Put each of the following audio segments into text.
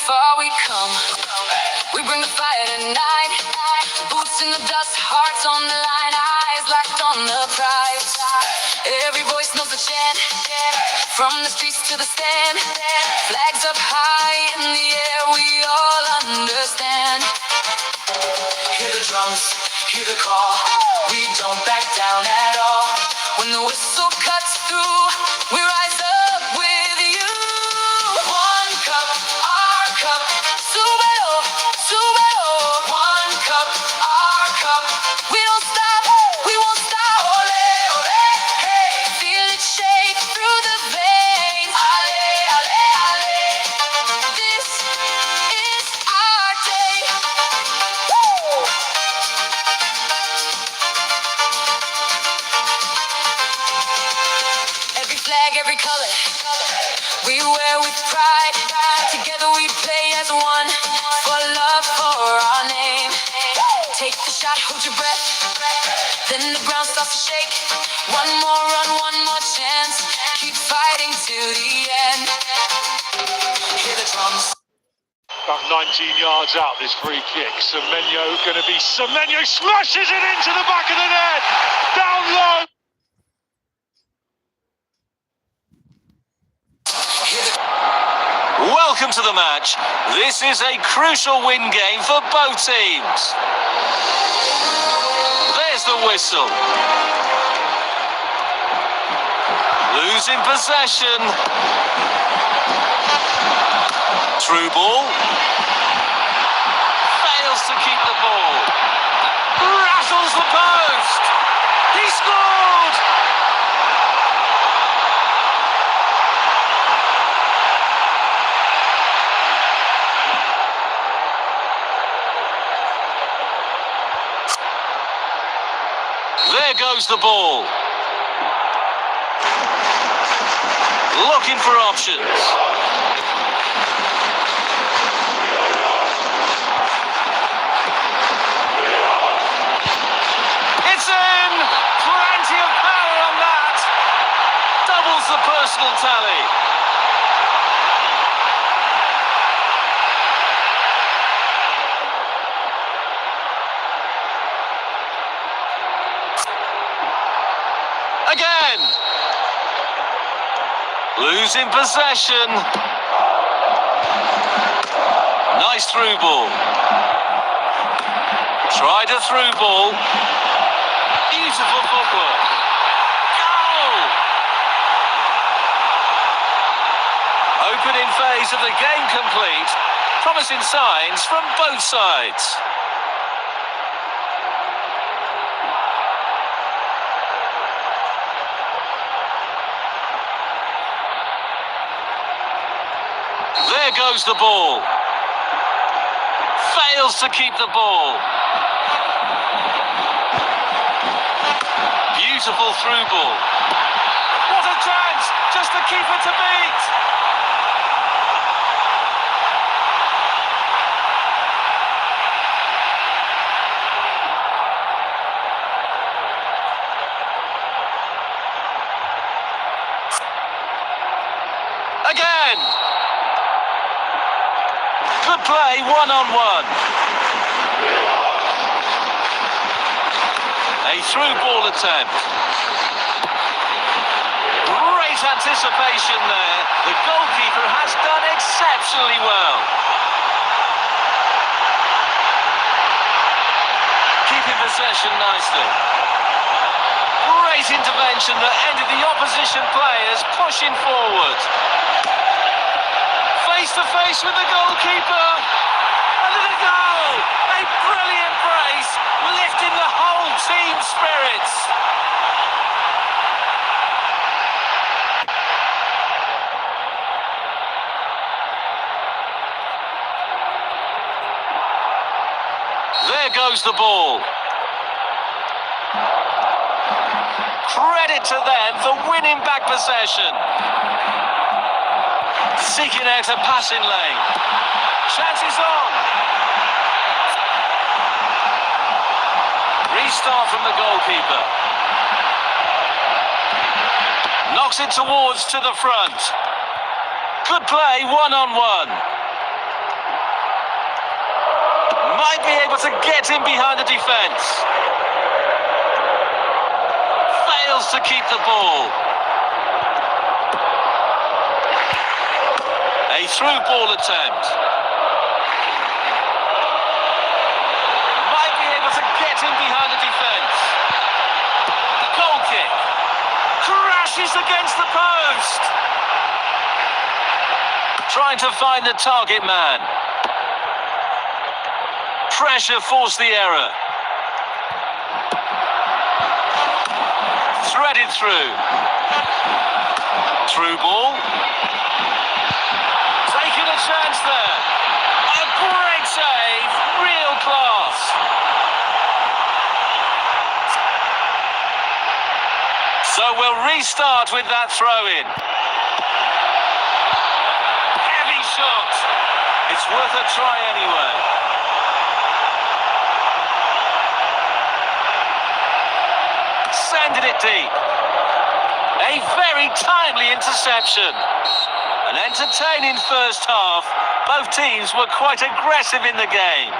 far we come. We bring the fire tonight. Boots in the dust, hearts on the line, eyes locked on the prize. Every voice knows the chant. From the streets to the stand, flags up high in the air, we all understand. Hear the drums, hear the call. We don't back down at all. When the whistle cuts through, we rise up with you. One cup, our cup, Subero, Subero. One cup, our cup. We don't stop, we won't stop. Ole, ole, hey. Feel it shake through the veins. Ale, ale, ale. This is our day. Woo! Every flag, every color, we wear with pride. Together we play as one, for love, for our name. Take the shot, hold your breath, then the ground starts to shake. One more run, one more chance, keep fighting to the end. Hear the drums. About 19 yards out, this free kick. Semenyo going to be... Semenyo smashes it into the back of the net! Down low! Welcome to the match. This is a crucial win game for both teams. There's the whistle. Losing possession. Through ball. Fails to keep the ball. Rattles the post. He scored! There goes the ball. Looking for options. It's in! Plenty of power on that. Doubles the personal tally. Again. Losing possession. Nice through ball. Tried a through ball. Beautiful footwork. Goal! Opening phase of the game complete. Promising signs from both sides. There goes the ball. Fails to keep the ball. Beautiful through ball. What a chance! Just the keeper to beat. Again. Good play, one-on-one. A through ball attempt. Great anticipation there. The goalkeeper has done exceptionally well. Keeping possession nicely. Great intervention that ended the opposition players pushing forward. Face to face with the goalkeeper. And a goal! A brilliant brace, lifting the whole team's spirits. There goes the ball. Credit to them for winning back possession. Seeking out a passing lane. Chances on. Restart from the goalkeeper. Knocks it towards to the front. Good play, one-on-one. Might be able to get in behind the defence. Fails to keep the ball. A through ball attempt. Might be able to get in behind the defence. Goal kick. Crashes against the post. Trying to find the target man. Pressure forced the error. Threaded through. Through ball. Taking a chance there. A great save. Real class. So we'll restart with that throw-in. Heavy shot. It's worth a try anyway. Sending it deep. A very timely interception. An entertaining first half. Both teams were quite aggressive in the game.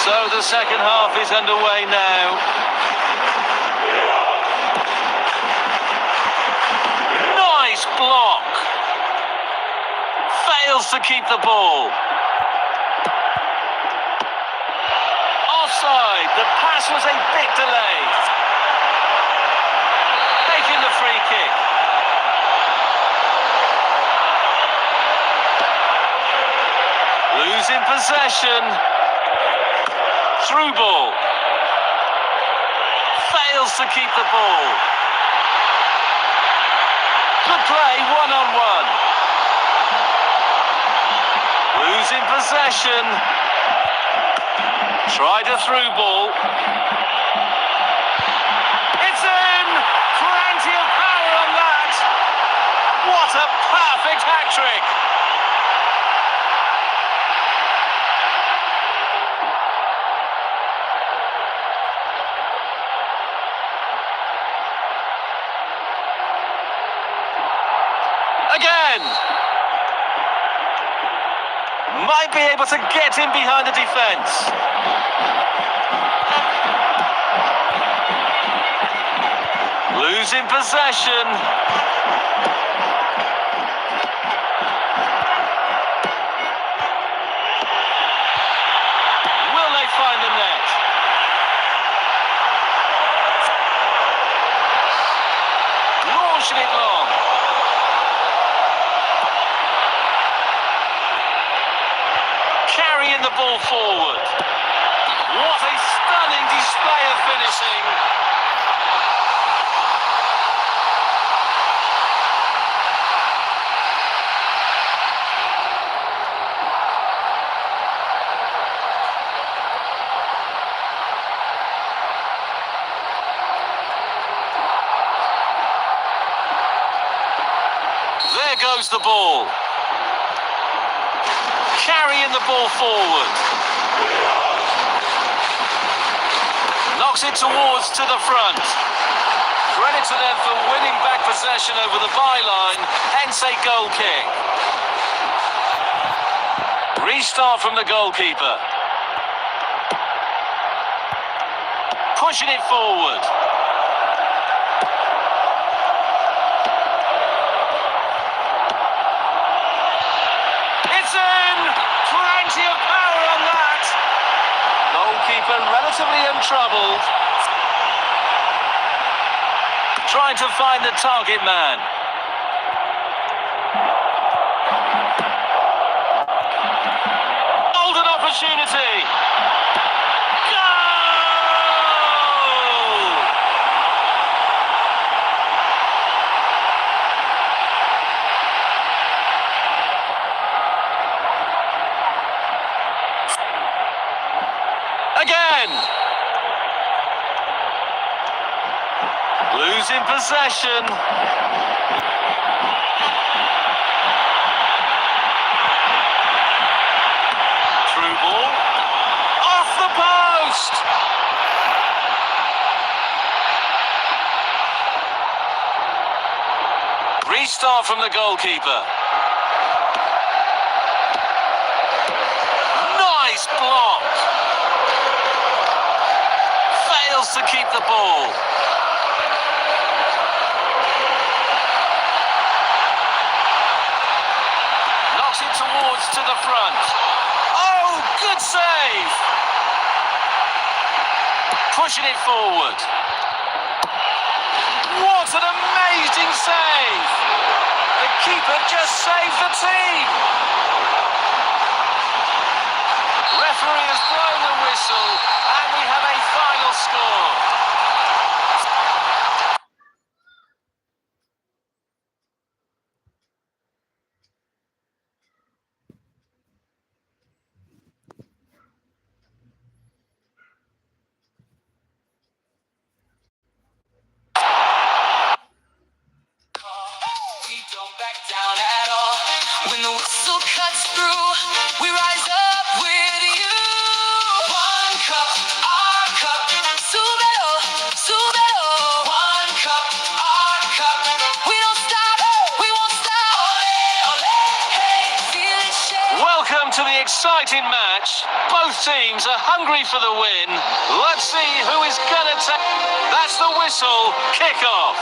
So the second half is underway now. Nice block. Fails to keep the ball. Offside. The pass was a bit delayed. Taking the free kick. Losing possession. Through ball. Fails to keep the ball. Good play, one-on-one. Losing possession. Tried a through ball. It's in! Plenty of power on that. What a perfect hat-trick. Again. Might be able to get in behind the defence. Losing possession. Will they find the net? Launching it long. Carrying the ball forward. What a stunning display of finishing. There goes the ball. Carrying the ball forward. Knocks it towards to the front. Credit to them for winning back possession over the byline, hence a goal kick. Restart from the goalkeeper. Pushing it forward. It's in! Plenty of power on that. Goalkeeper relatively untroubled. Trying to find the target man. Golden opportunity. Goal! Again. Losing possession. Through ball. restart from the goalkeeper. Nice block. Fails to keep the ball. Knocks it towards to the front. Oh, good save. Pushing it forward. What an amazing save. The keeper just saved the team. Referee has blown the whistle and we have a final score. We don't back down at all. When the whistle cuts through, we rise up with you. One cup, our cup. Súbelo, súbelo. One cup, our cup. We don't stop, we won't stop. Ole, ole, hey, feel it shake. Welcome to the exciting match. Both teams are hungry for the win. Let's see who is gonna take. That's the whistle. Kick off.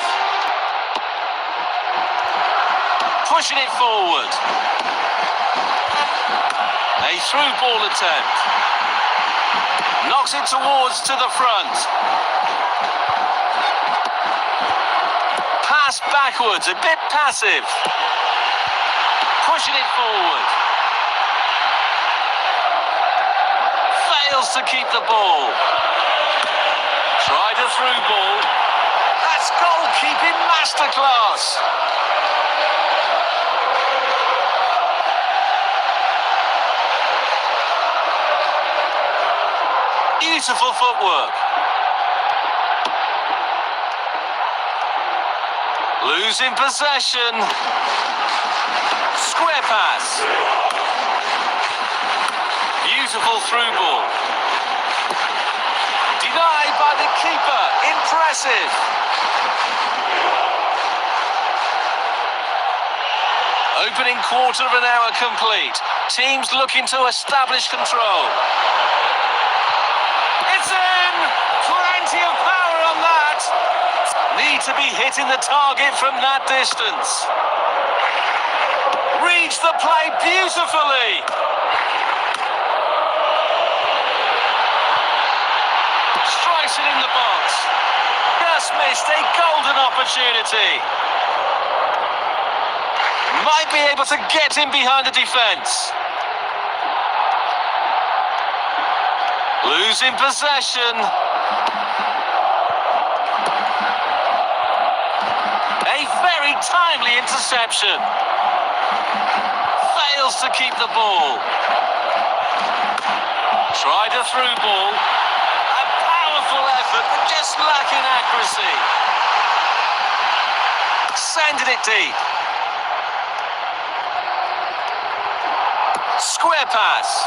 Pushing it forward. A through ball attempt. Knocks it towards to the front. Pass backwards, a bit passive. Pushing it forward. Fails to keep the ball. Tried a through ball. That's goalkeeping masterclass. Beautiful footwork. Losing possession. Square pass. Beautiful through ball. Denied by the keeper. Impressive. Opening quarter of an hour complete. Teams looking to establish control. It's in! Plenty of power on that. Need to be hitting the target from that distance. Reads the play beautifully. Strikes it in the box. Just missed a golden opportunity. Might be able to get in behind the defence. Losing possession. A very timely interception. Fails to keep the ball. Tried a through ball. A powerful effort, but just lacking accuracy. Sending it deep. Square pass.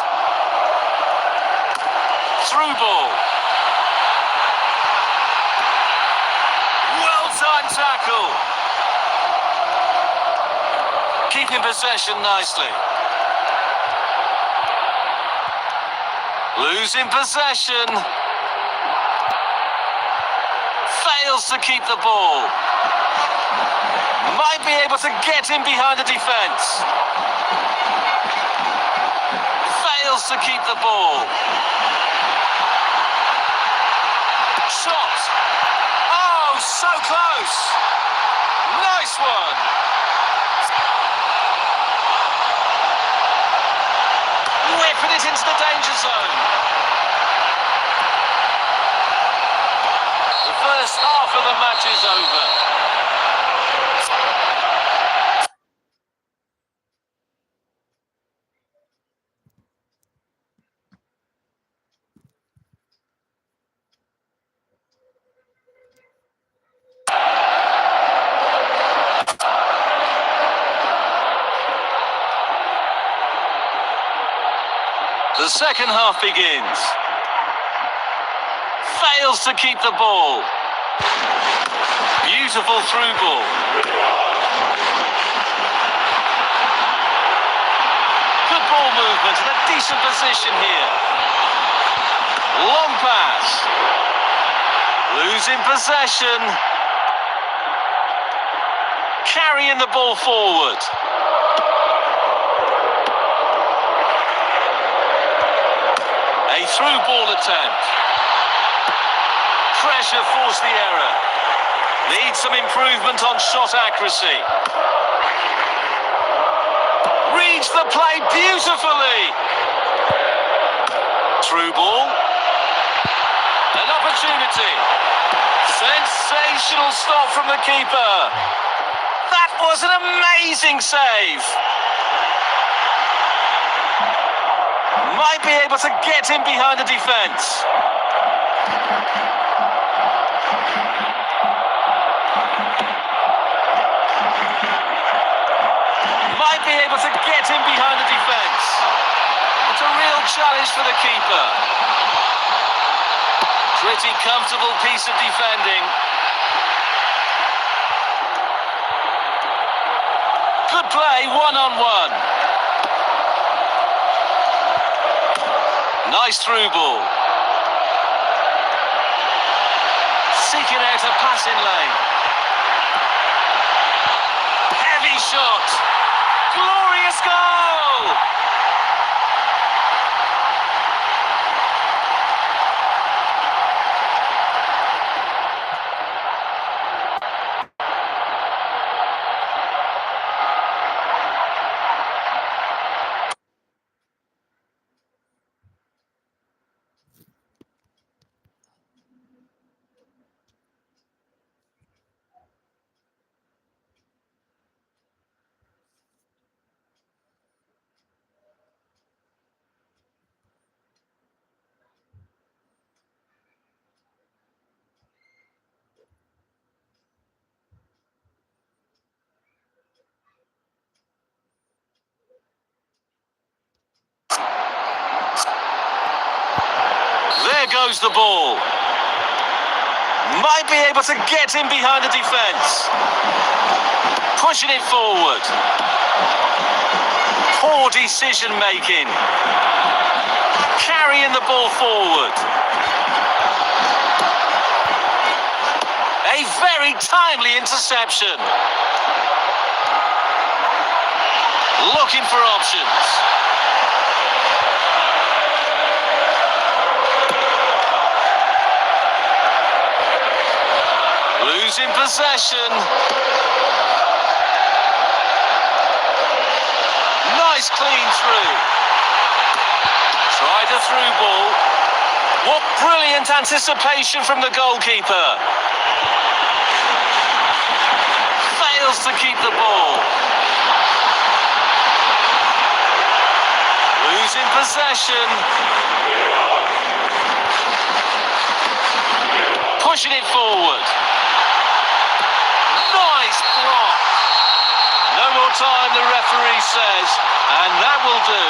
Through ball. Well-timed tackle. Keeping possession nicely. Losing possession. Fails to keep the ball. Might be able to get in behind the defence. Fails to keep the ball. Shot. Oh, so close. Nice one. Whipping it into the danger zone. The first half of the match is over. The second half begins. Fails to keep the ball. Beautiful through ball. Good ball movement and a decent position here. Long pass. Losing possession. Carrying the ball forward. A through ball attempt. Pressure forced the error. Needs some improvement on shot accuracy. Reads the play beautifully. Through ball. An opportunity. Sensational stop from the keeper. That was an amazing save. Might be able to get him behind the defence. Might be able to get him behind the defence. It's a real challenge for the keeper. Pretty comfortable piece of defending. Good play, one-on-one. Nice through ball. Seeking out a passing lane. Heavy shot. Glorious goal! There goes the ball. Might be able to get him behind the defence. Pushing it forward. Poor decision making. Carrying the ball forward. A very timely interception. Looking for options. Losing possession. Nice clean through. Tried a through ball. What brilliant anticipation from the goalkeeper. Fails to keep the ball. Losing possession. Pushing it forward. Nice block. No more time, the referee says, and that will do.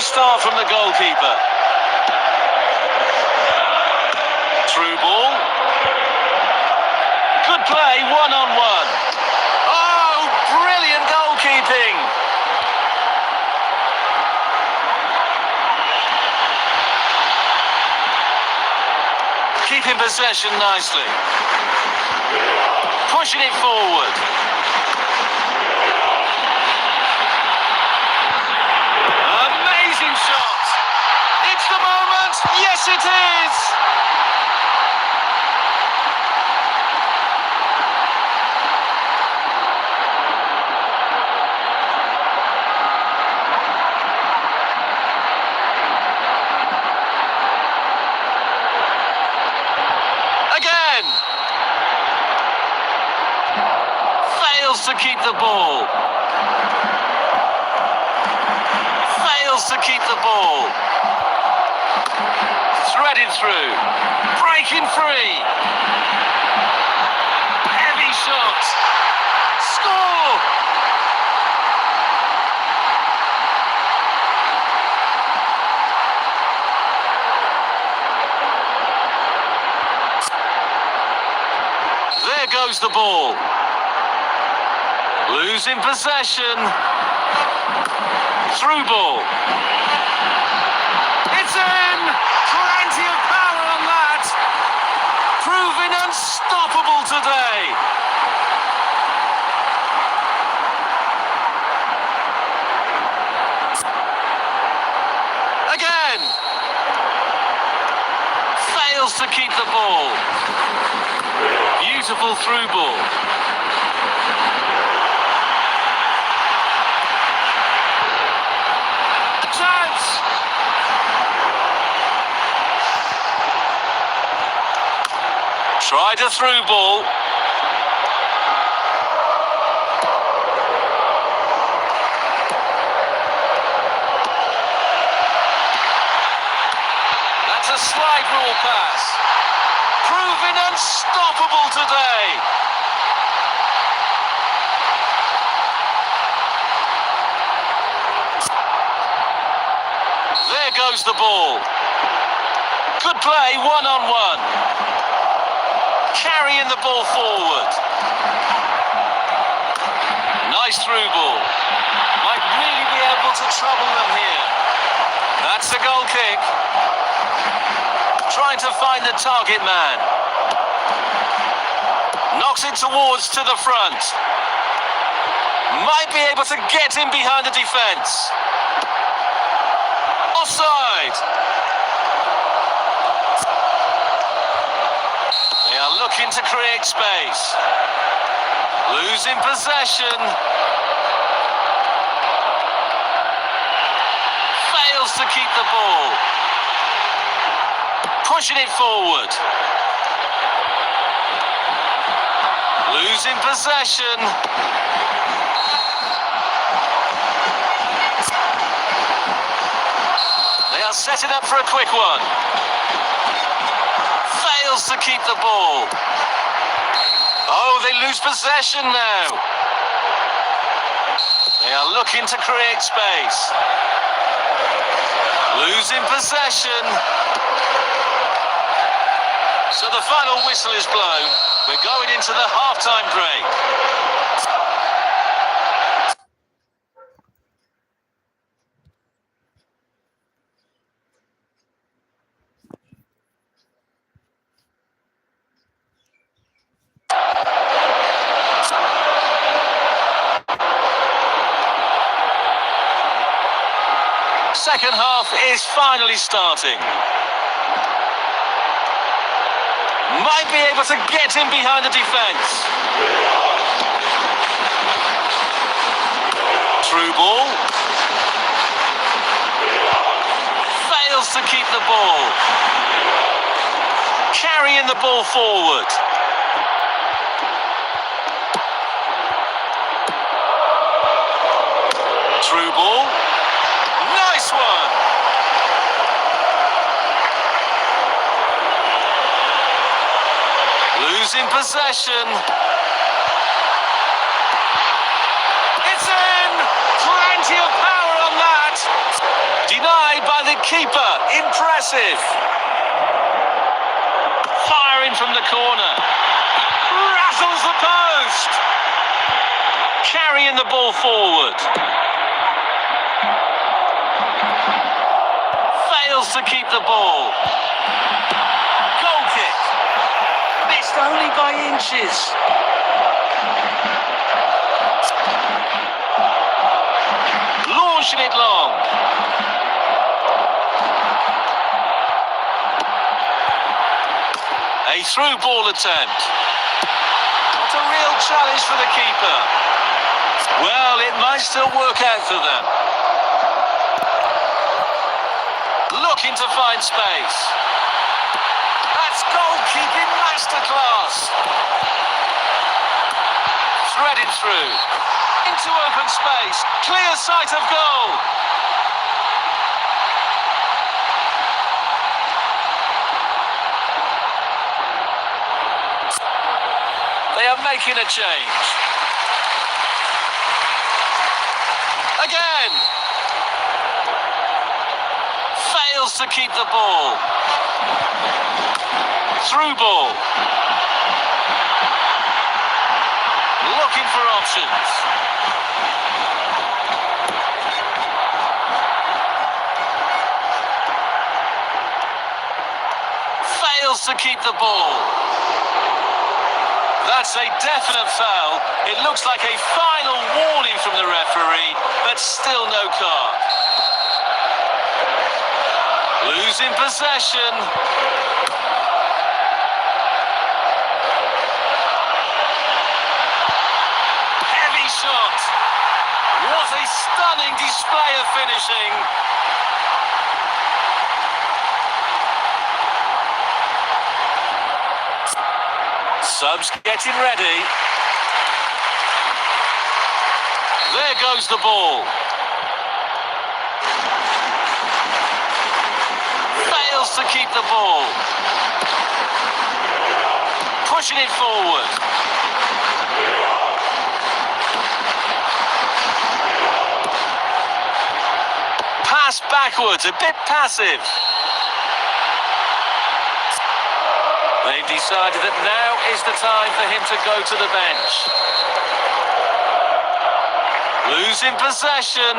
start from the goalkeeper. Through ball. Good play, one-on-one. Oh, brilliant goalkeeping. Keeping possession nicely. Pushing it forward. Amazing shot. It's the moment. Yes, it is. Again. Fails to keep the ball. Fails to keep the ball. Threaded through. Breaking free. Heavy shot. Score! There goes the ball. Losing possession. Through ball. It's in! Plenty of power on that. Proving unstoppable today. Again. Fails to keep the ball. Beautiful through ball. Chance! Tried a through ball. That's a slide rule pass. Proving unstoppable today. There goes the ball. Good play, one-on-one. Carrying the ball forward. Nice through ball. Might really be able to trouble them here. That's the goal kick. Trying to find the target man. Knocks it towards to the front. Might be able to get in behind the defence. Offside. They are looking to create space. Losing possession. Fails to keep the ball. Pushing it forward. Losing possession. They are setting up for a quick one. Fails to keep the ball. Oh, they lose possession now. They are looking to create space. Losing possession. So the final whistle is blown. We're going into the half-time break. Second half is finally starting. Might be able to get in behind the defence. Through ball. Fails to keep the ball. Carrying the ball forward. Through ball. Nice one. Losing possession. It's in! Plenty of power on that. Denied. Keeper, impressive. Firing from the corner. Rattles the post. Carrying the ball forward. Fails to keep the ball. Goal kick. Missed only by inches. Launching it long. A through ball attempt. What a real challenge for the keeper. Well, it might still work out for them. Looking to find space. That's goalkeeping masterclass. Threaded through. Into open space. Clear sight of goal. They are making a change. Again. Fails to keep the ball. Through ball. Looking for options. Fails to keep the ball. That's a definite foul. It looks like a final warning from the referee, but still no card. Losing possession. Heavy shot. What a stunning display of finishing. Subs getting ready. There goes the ball. Fails to keep the ball. Pushing it forward. Pass backwards, a bit passive. They've decided that now is the time for him to go to the bench. Losing possession.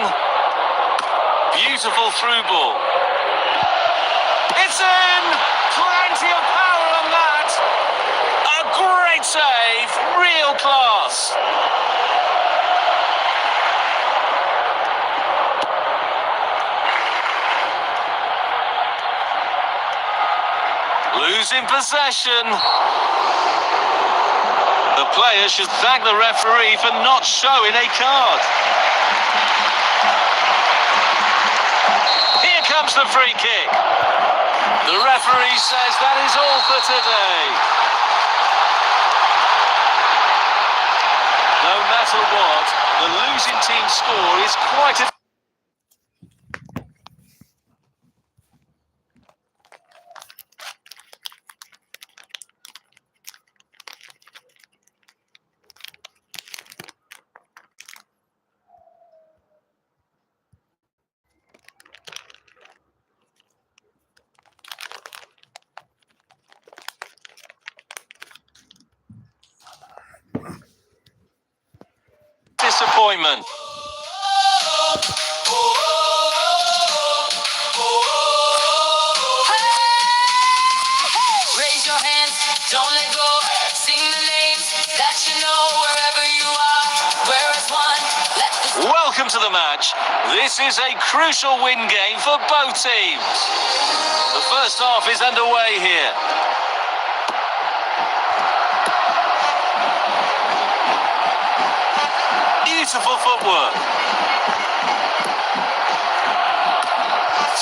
Beautiful through ball. It's in! Plenty of power on that. A great save. Real class. Losing possession. The player should thank the referee for not showing a card. Here comes the free kick. The referee says that is all for today. No matter what, the losing team's score is quite a... disappointment. Raise your hands, don't let go. Sing the names that you know wherever you are. Where is one? Let the Welcome to the match. This is a crucial win game for both teams. The first half is underway here. Beautiful footwork.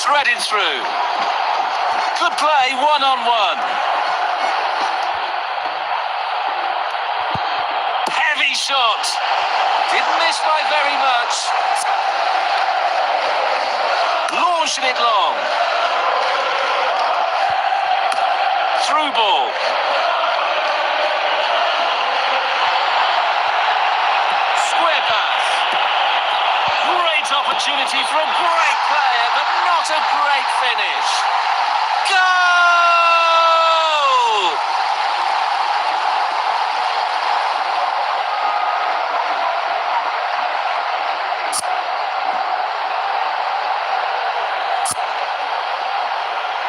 Threaded through. Good play, one-on-one. Heavy shot. Didn't miss by very much. Launching it long. Through ball. Square pass. Great opportunity for a great player, but not What a great finish. Goal!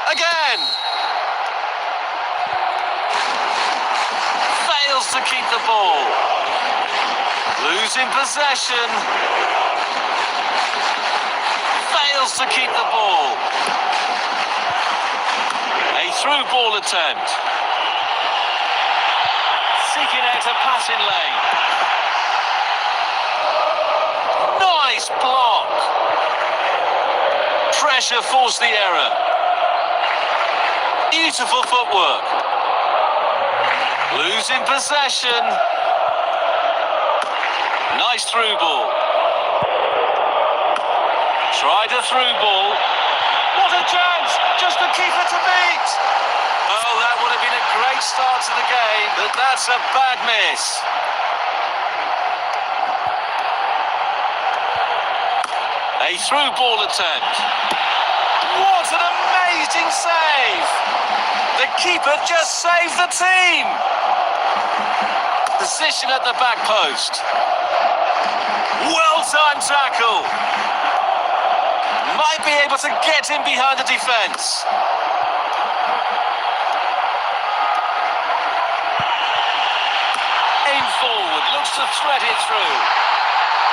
Again. Fails to keep the ball. Losing possession. Fails to keep the ball. A through ball attempt. Seeking out a passing lane. Nice block. Pressure forced the error. Beautiful footwork. Losing possession. Nice through ball. Tried a through ball. What a chance! Just the keeper to beat. Oh, that would have been a great start to the game, but that's a bad miss. A through ball attempt. What an amazing save! The keeper just saved the team. Position at the back post. Well-timed tackle. Might be able to get in behind the defence. Aim forward, looks to thread it through.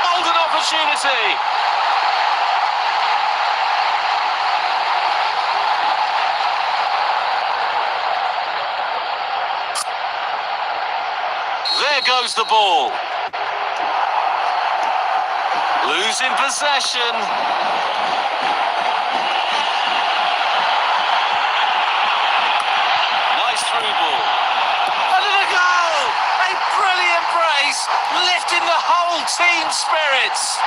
Golden opportunity. There goes the ball. Losing possession. Nice through ball. And a goal! A brilliant brace, lifting the whole team's spirits.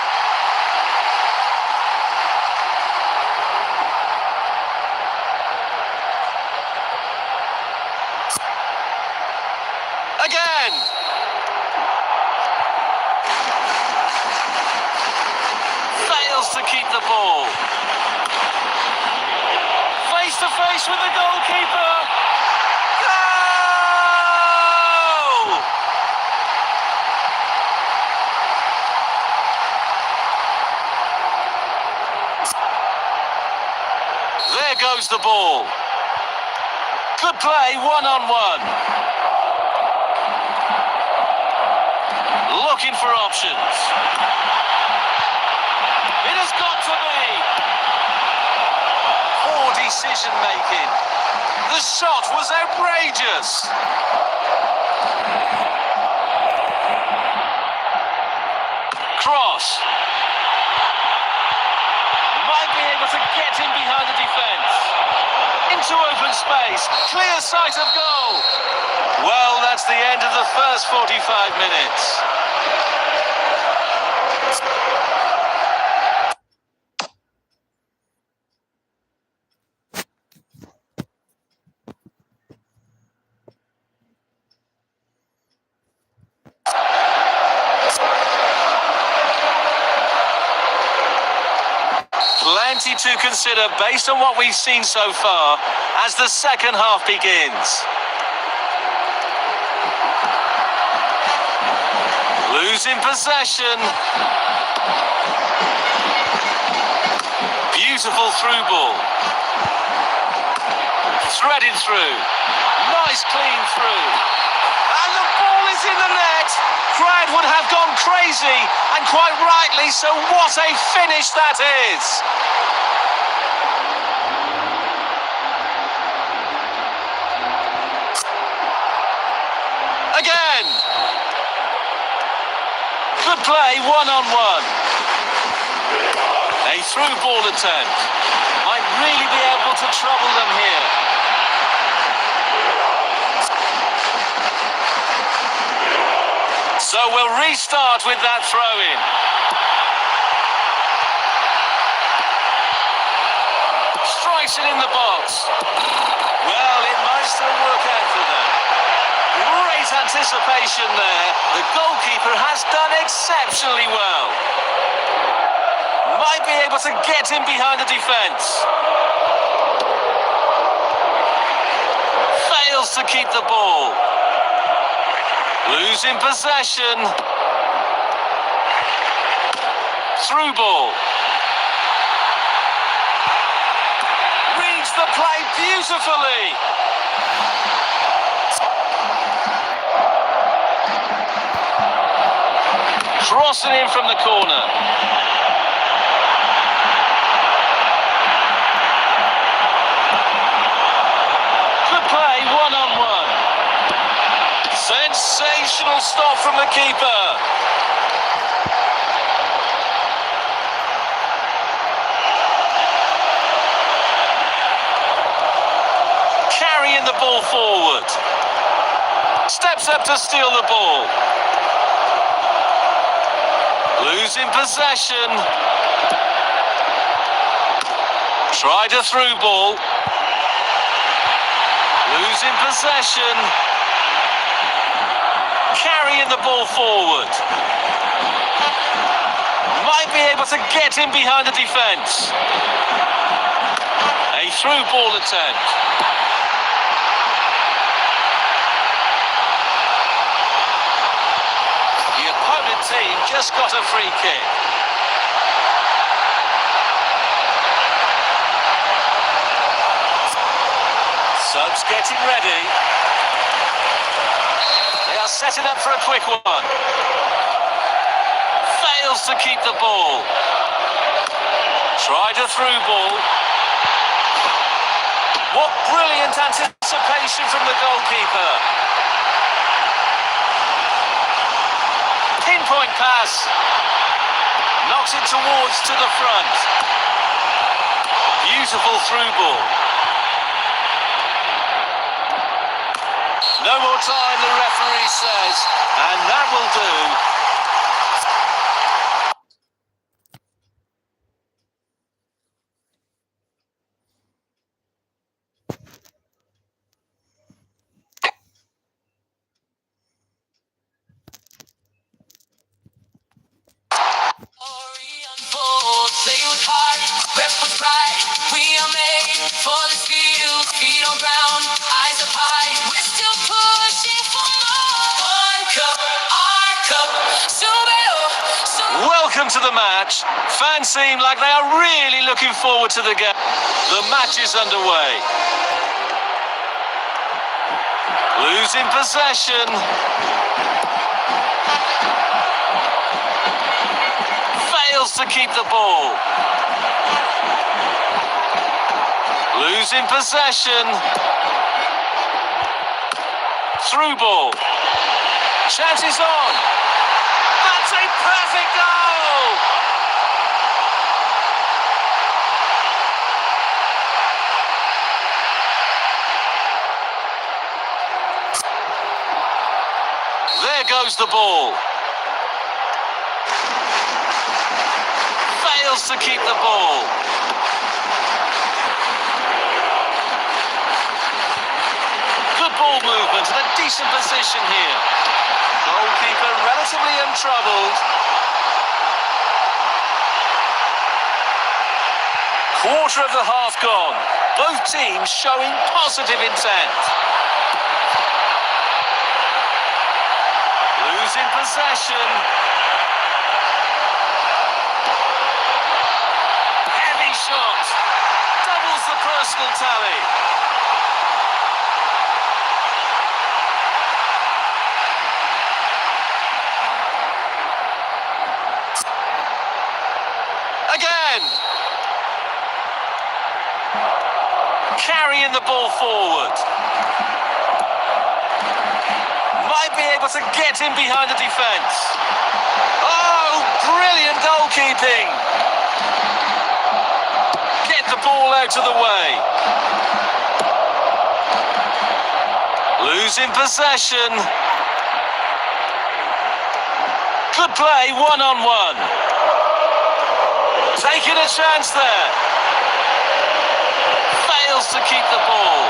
Again. Fails to keep the ball. Face to face with the goalkeeper. Goal! There goes the ball. Good play, one-on-one. Looking for options. It has got to be. Poor decision making. The shot was outrageous. Cross. Might be able to get in behind the defence. Into open space. Clear sight of goal. Well, that's the end of the first 45 minutes. Plenty to consider based on what we've seen so far as the second half begins. Losing possession. Beautiful through ball. Threaded through. Nice clean through. And the ball is in the net. Crowd would have gone crazy, and quite rightly, so what a finish that is. Again. Good play, one-on-one. A through ball attempt. Might really be able to trouble them here. So we'll restart with that throw-in. Strikes it in the box. Well, it might still work out for them. Great anticipation there. The goalkeeper has done exceptionally well. Might be able to get in behind the defence. Fails to keep the ball. Losing possession. Through ball. Reads the play beautifully. Crossing in from the corner. Good play, one-on-one. Sensational stop from the keeper. Carrying the ball forward. Steps up to steal the ball. Losing possession. Tried a through ball. Losing possession. Carrying the ball forward. Might be able to get in behind the defence. A through ball attempt. The opponent team just got a free kick. Subs getting ready. They are setting up for a quick one. Fails to keep the ball. Tried a through ball. What brilliant anticipation from the goalkeeper. Pinpoint pass. Knocks it towards to the front. Beautiful through ball. No more time, the referee says, and that will do. Play with heart, rep with pride. We are made for this field. Feet on ground, eyes up high. We're still pushing for more. One cup, our cup. Welcome to the match. Fans seem like they are really looking forward to the game. The match is underway. Losing possession. Fails to keep the ball. Losing possession. Through ball. Chances on. That's a perfect goal! There goes the ball. Fails to keep the ball. Good ball movement and a decent position here. Goalkeeper relatively untroubled. Quarter of the half gone. Both teams showing positive intent. Losing possession. Heavy shot. Doubles the personal tally. Again. Carrying the ball forward. Might be able to get in behind the defence. Oh, brilliant goalkeeping. Get the ball out of the way. Losing possession. Good play, one-on-one. Taking a chance there. Fails to keep the ball.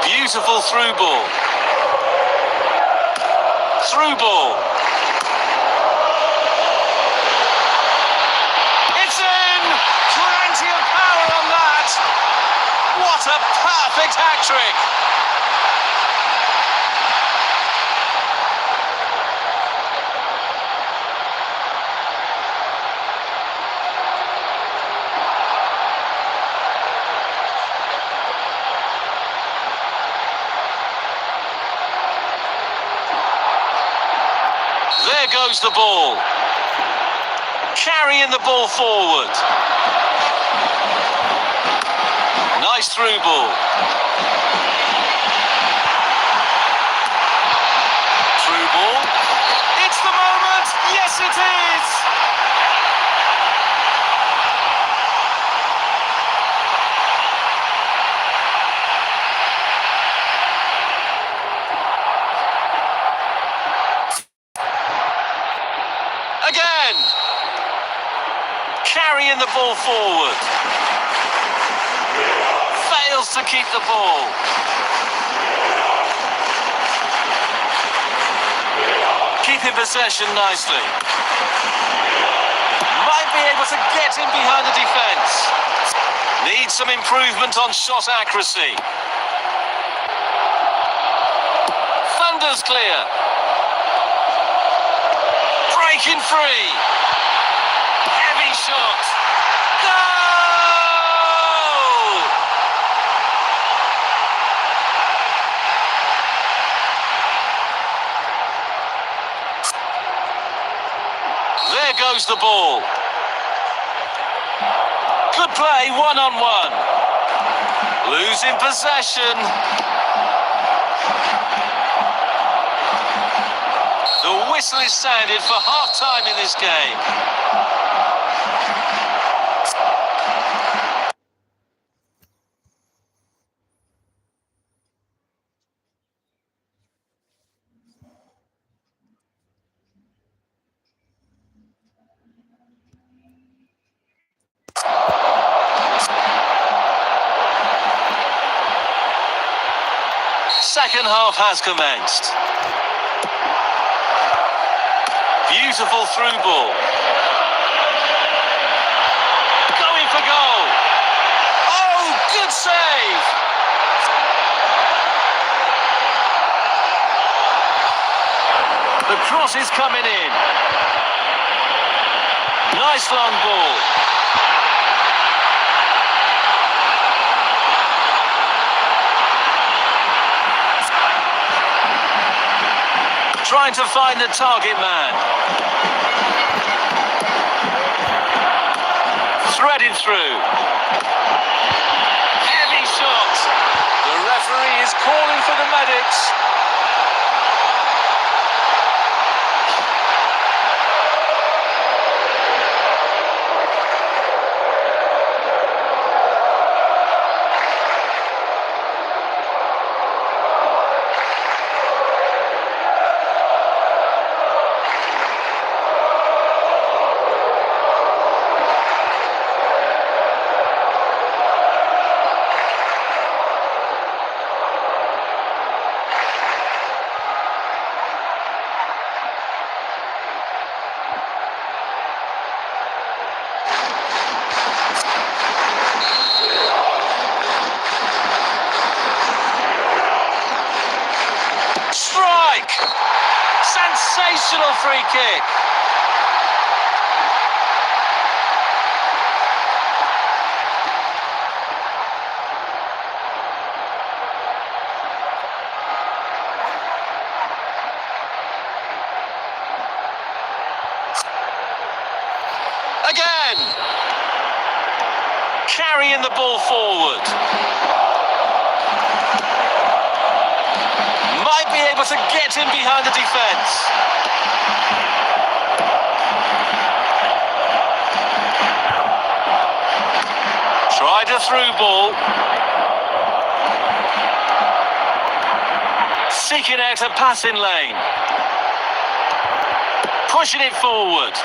Beautiful through ball. Through ball. a perfect hat-trick. There goes the ball. Carrying the ball forward. Nice through ball. Through ball. It's the moment. Yes, it is. Again. Carrying the ball forward. Fails to keep the ball. Keeping possession nicely. Might be able to get in behind the defence. Needs some improvement on shot accuracy. Thunder's clear. Breaking free. Heavy shot. Goal! There goes the ball. Good play, one-on-one. Losing possession. The whistle is sounded for half-time in this game. Second half has commenced. Beautiful through ball. Going for goal. Oh, good save. The cross is coming in. Nice long ball. Trying to find the target man. Threaded through. Heavy shot. The referee is calling for the medics. Strike! Sensational free kick. Again! Carrying the ball forward. Might be able to get in behind the defence. Tried a through ball. Seeking out a passing lane. Pushing it forward.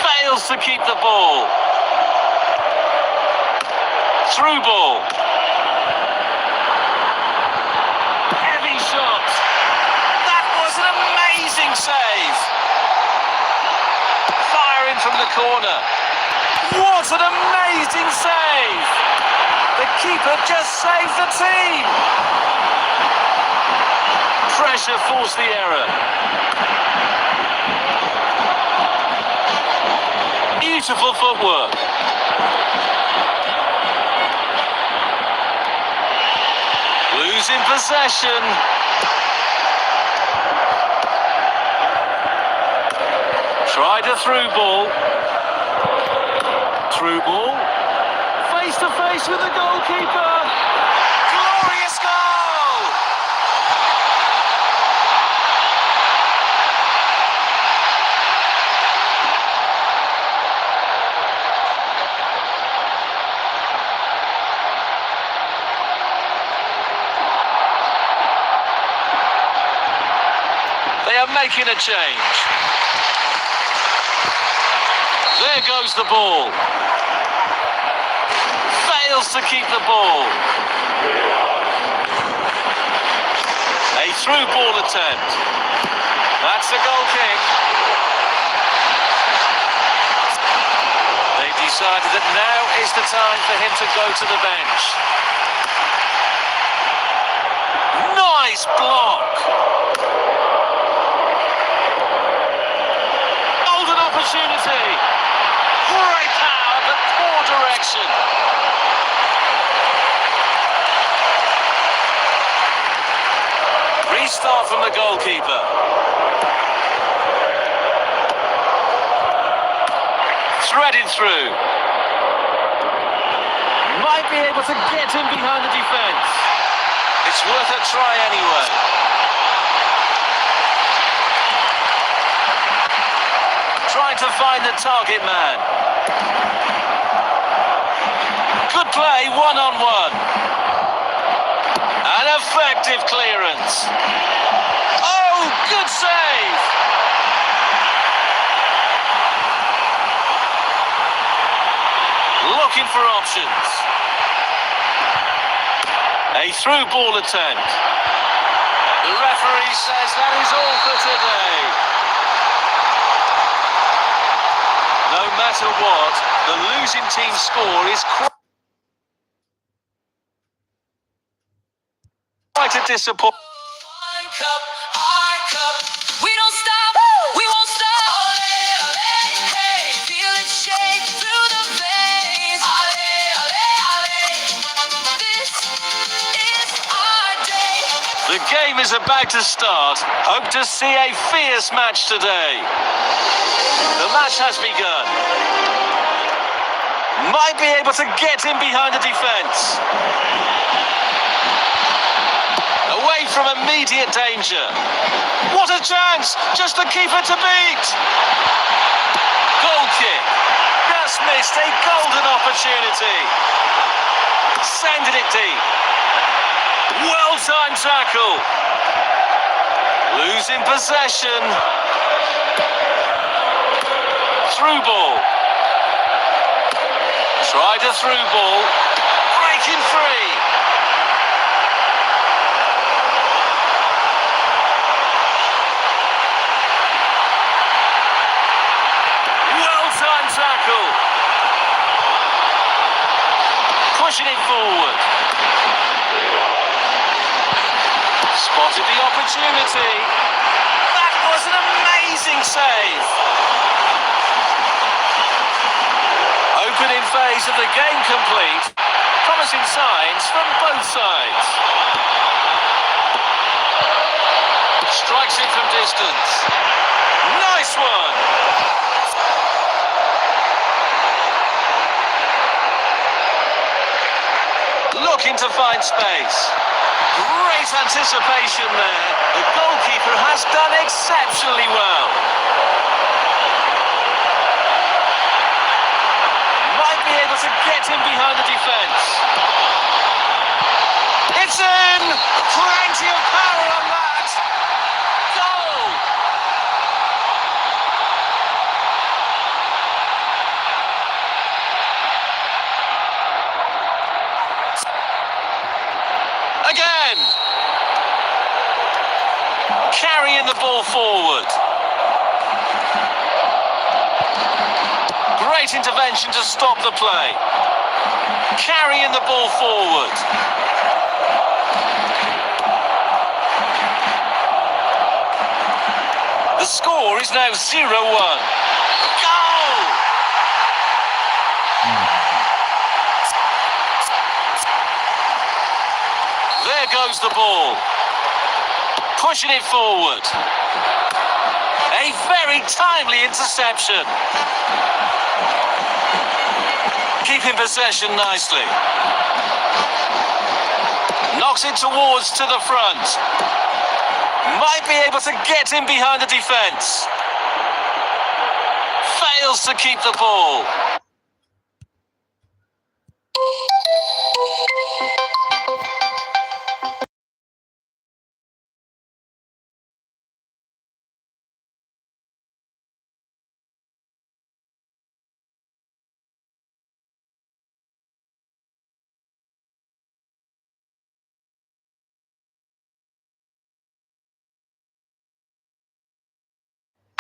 Fails to keep the ball. Through ball. Heavy shot. That was an amazing save. Firing from the corner. What an amazing save! The keeper just saved the team. Pressure forced the error. Beautiful footwork. Losing possession. Tried a through ball. Through ball. Face to face with the goalkeeper. Glorious goal! They are making a change. There goes the ball. Fails to keep the ball. A through ball attempt. That's a goal kick. They've decided that now is the time for him to go to the bench. Nice block. Golden opportunity. Great power, but poor direction. Restart from the goalkeeper. Threaded through. Might be able to get him behind the defence. It's worth a try anyway. Trying to find the target man. Good play, one-on-one. An effective clearance. Oh, good save. Looking for options. A through ball attempt. The referee says that is all for today. No matter what, the losing team's score is quite a disappointment. One cup, our cup. We don't stop, we won't stop. Ole, ole, hey. Feel it shake through the veins. Ole, ole, ole. This is our day. The game is about to start. Hope to see a fierce match today. The match has begun. Might be able to get him behind the defence. Away from immediate danger. What a chance! Just the keeper to beat. Goal kick. Just missed a golden opportunity. Sending it deep. Well-timed tackle. Losing possession. Through ball. Tried a through ball. Breaking free. Well-timed tackle. Pushing it forward. Spotted the opportunity. That was an amazing save. Opening phase of the game complete. Promising signs from both sides. Strikes it from distance. Nice one. Looking to find space. Great anticipation there. The goalkeeper has done exceptionally well. Might be able to get him behind the defence. It's in! Plenty of power on that. Goal! Again! Carrying the ball forward. Great intervention to stop the play. Carrying the ball forward. The score is now 0-1. Goal! There goes the ball. Pushing it forward. A very timely interception. Keeping possession nicely. Knocks it towards to the front. Might be able to get in behind the defence. Fails to keep the ball.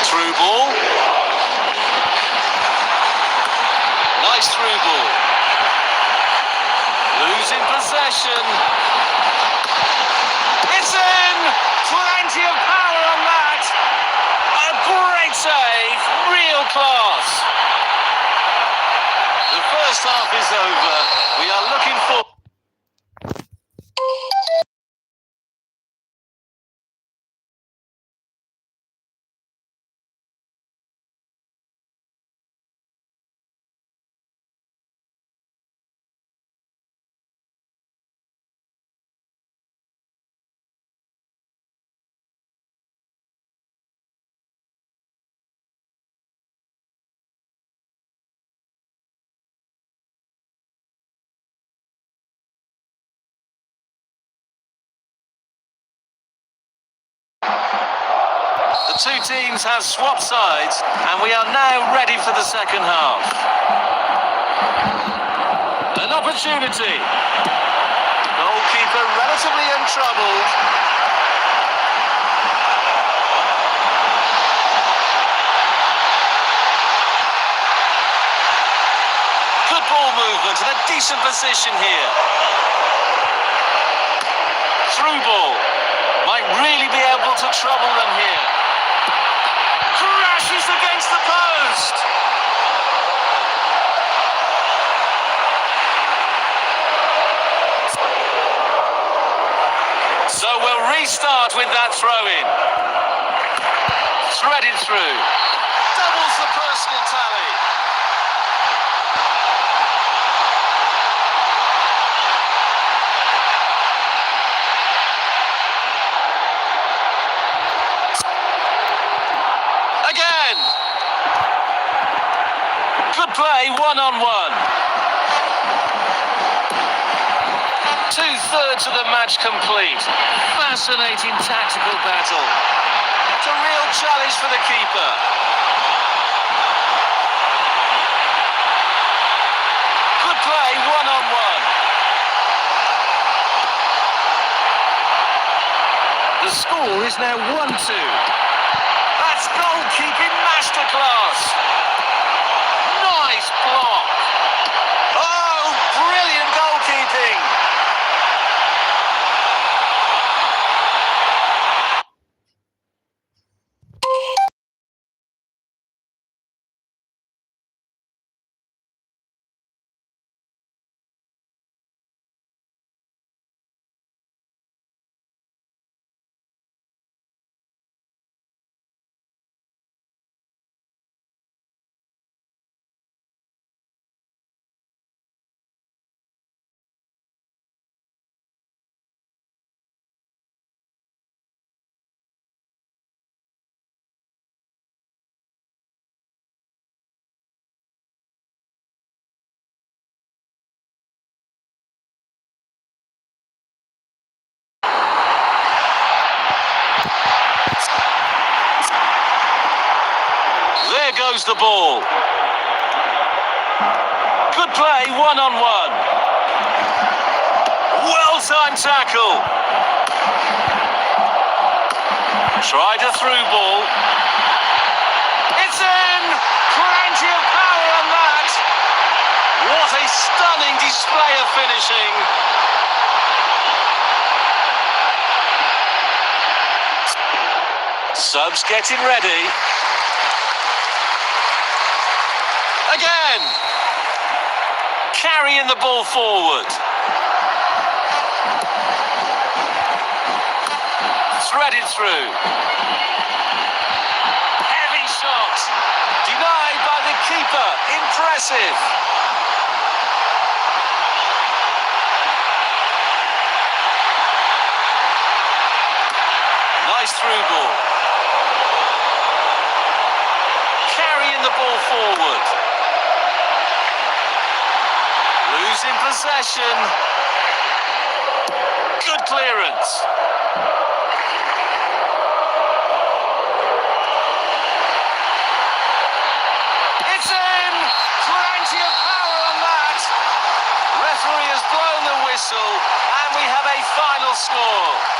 Through ball. Nice through ball. Losing possession. It's in! Plenty of power on that. A great save. Real class. The first half is over. We are looking for... The two teams have swapped sides, and we are now ready for the second half. An opportunity. Goalkeeper relatively untroubled. Good ball movement and a decent position here. Through ball. Might really be able to trouble them here. Crashes against the post. So we'll restart with that throw-in. Threaded through. Doubles the personal tally. Again. Good play, one-on-one. Two-thirds of the match complete. Fascinating tactical battle. It's a real challenge for the keeper. Good play, one-on-one. The score is now 1-2. That's goalkeeping masterclass. Nice block. Oh, brilliant goalkeeping. There goes the ball. Good play, one-on-one. Well-timed tackle. Tried a through ball. It's in! Plenty of power on that. finishing. Subs getting ready. Again. Carrying the ball forward. Threaded through. Heavy shot. Denied by the keeper. Impressive. Nice through ball. Carrying the ball forward. Losing possession. Good clearance. It's in! Plenty of power on that. Referee has blown the whistle and we have a final score.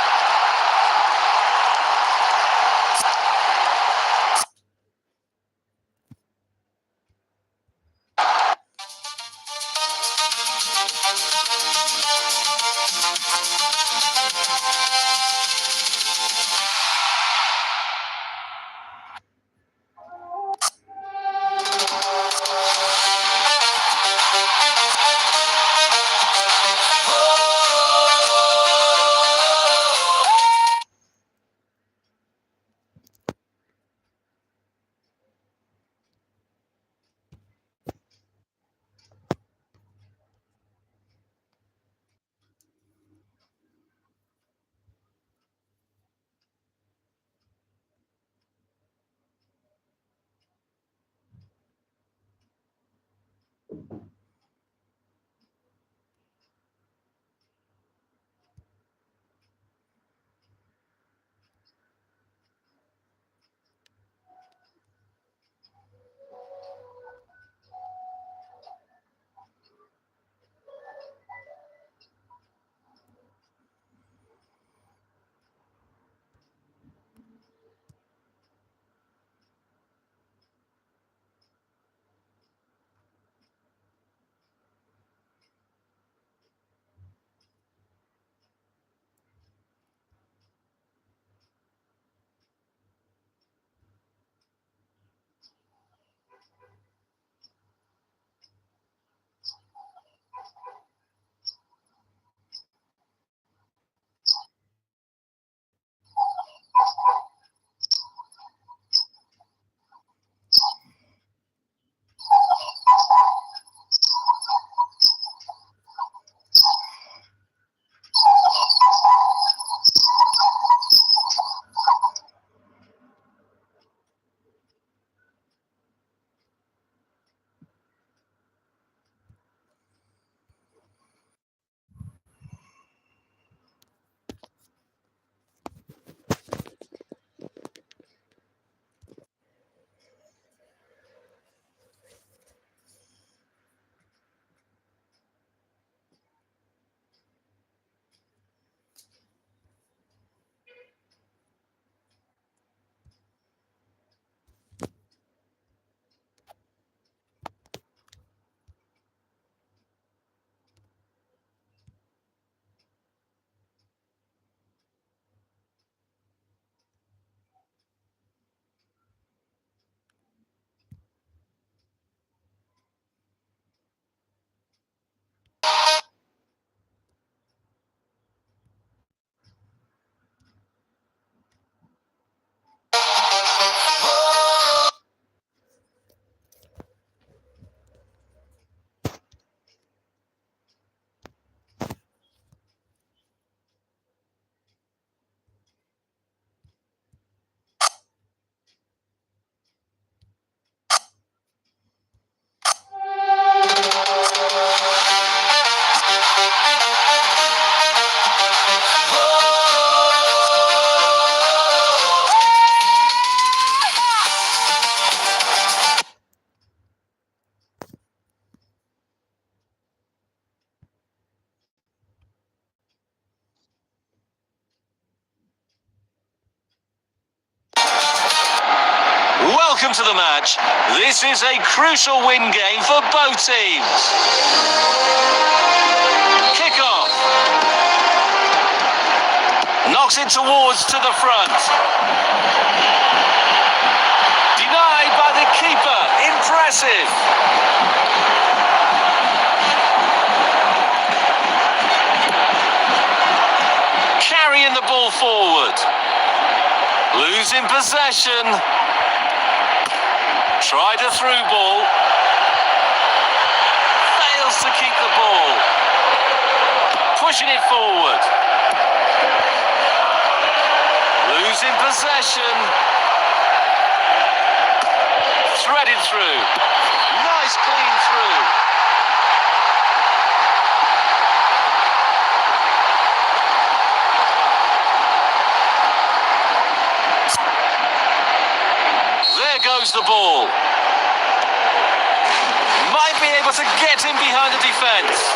Welcome to the match. This is a crucial win game for both teams. Kick-off. Knocks it towards to the front. Denied by the keeper. Impressive. Carrying the ball forward. Losing possession. Tried a through ball. Fails to keep the ball. Pushing it forward. Losing possession. Threaded through. Nice clean through. There goes the ball. Might be able to get in behind the defence.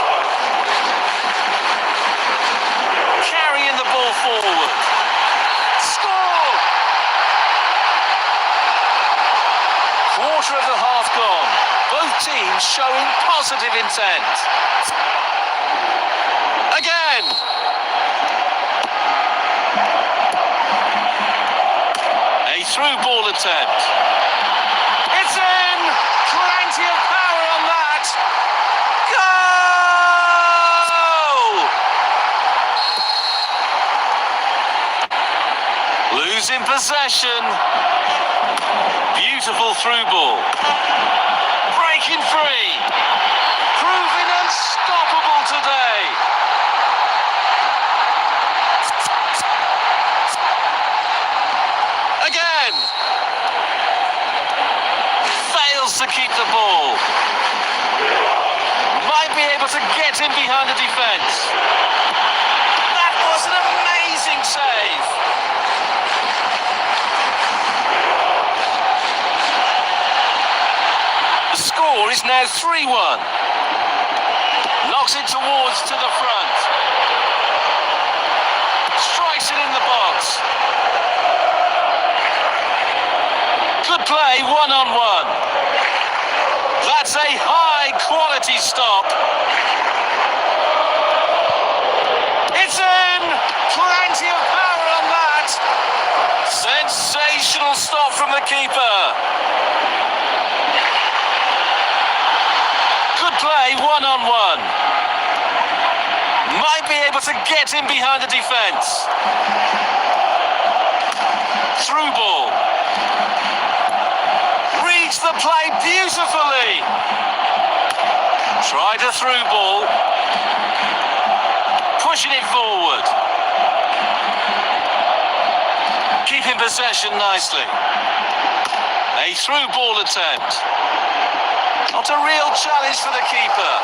Carrying the ball forward. Score! Quarter of the half gone. Both teams showing positive intent. Again! A through ball attempt. It's in! Plenty of power on that! Go! Losing possession. Beautiful through ball. Breaking free. Proving unstoppable today. Again. Fails to keep the ball. Might be able to get in behind the defence. That was an amazing save. The score is now 3-1. Knocks it towards to the front. Strikes it in the box. Good play, one-on-one. That's a high-quality stop. It's in! Plenty of power on that. Sensational stop from the keeper. Good play, one-on-one. Might be able to get in behind the defence. Through ball. Reads the play beautifully. Tried a through ball. Pushing it forward. Keeping possession nicely. A through ball attempt. Not a real challenge for the keeper.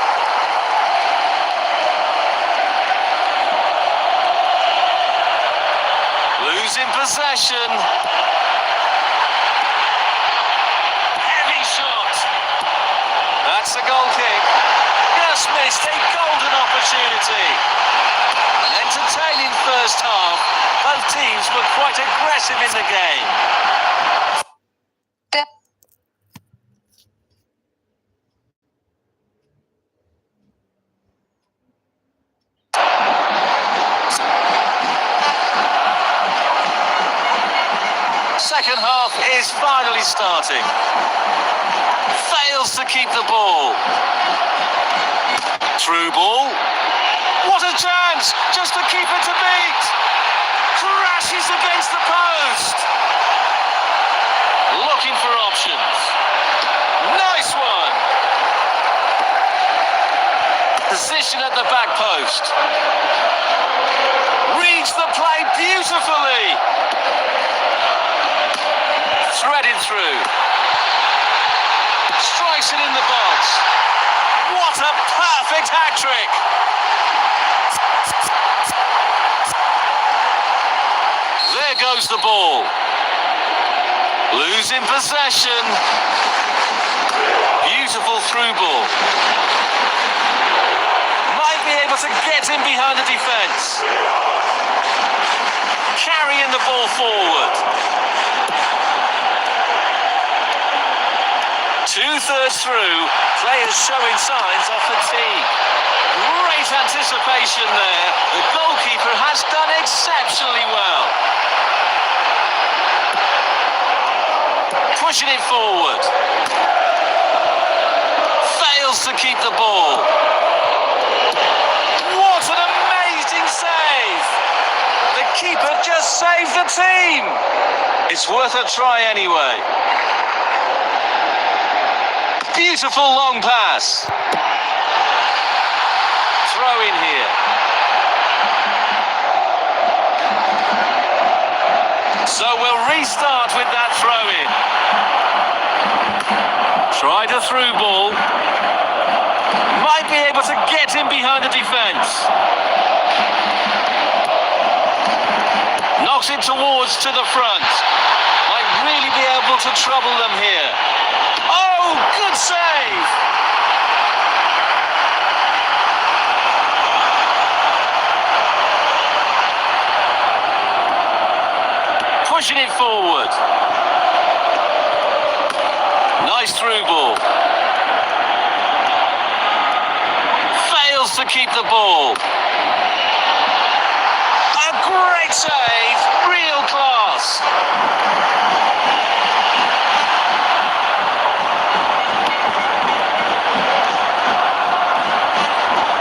Losing possession. Heavy shot. That's a goal kick. Just missed a golden opportunity. An entertaining first half. Both teams were quite aggressive in the game. Second half is finally starting. Fails to keep the ball. Through ball. What a chance! Just to keep it to beat. Crashes against the post. Looking for options. Nice one. Position at the back post. Reads the play beautifully. Threaded through. Strikes it in the box. What a perfect hat-trick. There goes the ball. Losing possession. Beautiful through ball. Might be able to get in behind the defence. Carrying the ball forward. 2/3 through, players showing signs of fatigue. Great anticipation there. The goalkeeper has done exceptionally well. Pushing it forward. Fails to keep the ball. What an amazing save! The keeper just saved the team. It's worth a try anyway. Beautiful long pass. Throw in here. So we'll restart with that throw in. Tried a through ball. Might be able to get him behind the defence. Knocks it towards to the front. Might really be able to trouble them here. Oh, good save! Pushing it forward. Nice through ball. Fails to keep the ball. A great save. Real class.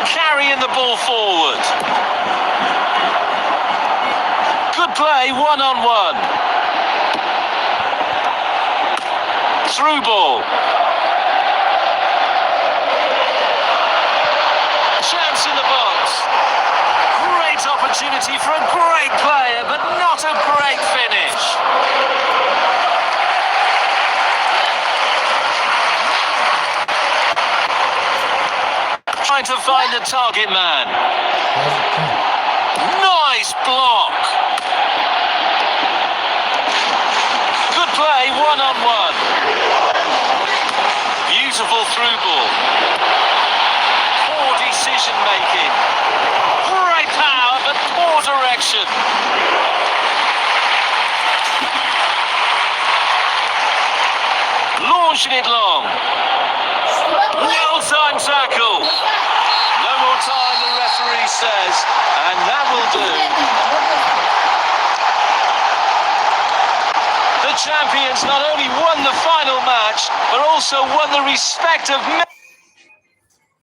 Carrying the ball forward. Good play, one-on-one. Through ball. Chance in the box. Great opportunity for a great player, but not a great finish. Trying to find the target man. Nice block. Good play, one-on-one. Beautiful through ball. Poor decision making. Great power, but poor direction. Launching it long. Well-timed tackle. No more time, the referee says, and that will do. The champions not only won the final match, but also won the respect of